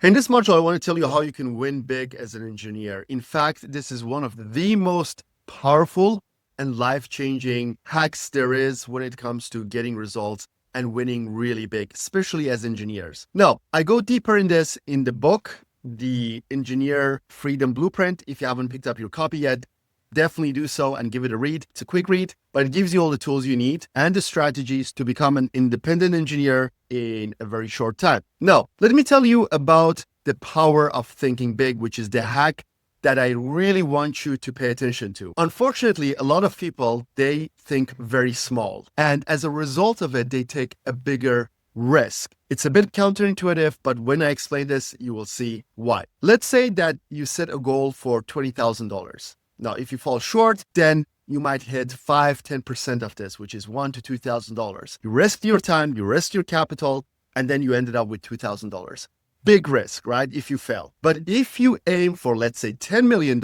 In this module, I want to tell you how you can win big as an engineer. In fact, this is one of the most powerful and life-changing hacks there is when it comes to getting results and winning really big, especially as engineers. Now, I go deeper in this in the book, The Engineer Freedom Blueprint. If you haven't picked up your copy yet, definitely do so and give it a read. It's a quick read, but it gives you all the tools you need and the strategies to become an independent engineer in a very short time. Now, let me tell you about the power of thinking big, which is the hack that I really want you to pay attention to. Unfortunately, a lot of people, they think very small. And as a result of it, they take a bigger risk. It's a bit counterintuitive, but when I explain this, you will see why. Let's say that you set a goal for $20,000. Now, if you fall short, then you might hit 5-10% of this, which is $1,000 to $2,000. You risk your time, you risk your capital, and then you ended up with $2,000. Big risk, right? If you fail. But if you aim for, let's say, $10 million,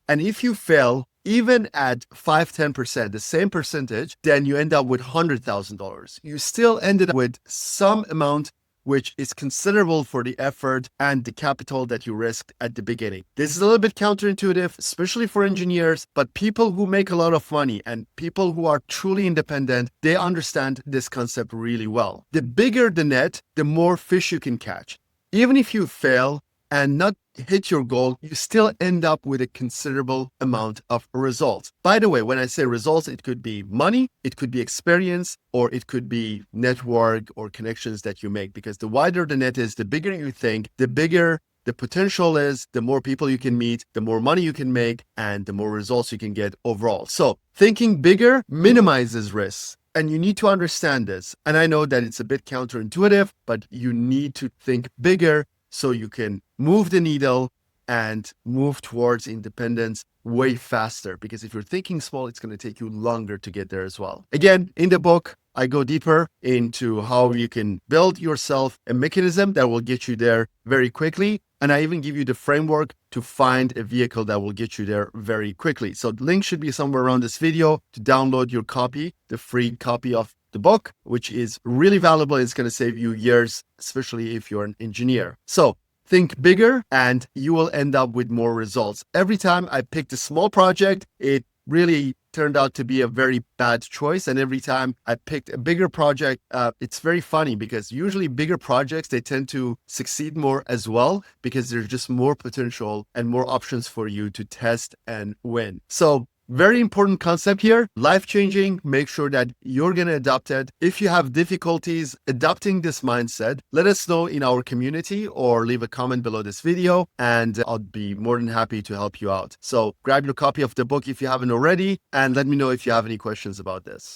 and if you fail, even at 5-10%, the same percentage, then you end up with $100,000. You still ended up with some amount which is considerable for the effort and the capital that you risked at the beginning. This is a little bit counterintuitive, especially for engineers, but people who make a lot of money and people who are truly independent, they understand this concept really well. The bigger the net, the more fish you can catch. Even if you fail and not hit your goal, you still end up with a considerable amount of results. By the way, when I say results, it could be money, it could be experience, or it could be network or connections that you make. Because the wider the net is, the bigger you think, the bigger the potential is, the more people you can meet, the more money you can make, and the more results you can get overall. So thinking bigger minimizes risks. And you need to understand this. And I know that it's a bit counterintuitive, but you need to think bigger so you can move the needle and move towards independence way faster. Because if you're thinking small, it's going to take you longer to get there as well. Again, in the book, I go deeper into how you can build yourself a mechanism that will get you there very quickly. And I even give you the framework to find a vehicle that will get you there very quickly. So the link should be somewhere around this video to download your copy, the free copy of the book, which is really valuable. It's going to save you years, especially if you're an engineer. So think bigger and you will end up with more results. Every time I picked a small project, it really turned out to be a very bad choice. And every time I picked a bigger project, it's very funny because usually bigger projects, they tend to succeed more as well because there's just more potential and more options for you to test and win. So very important concept here, life-changing. Make sure that you're going to adopt it. If you have difficulties adopting this mindset, let us know in our community or leave a comment below this video and I'll be more than happy to help you out. So grab your copy of the book if you haven't already and let me know if you have any questions about this.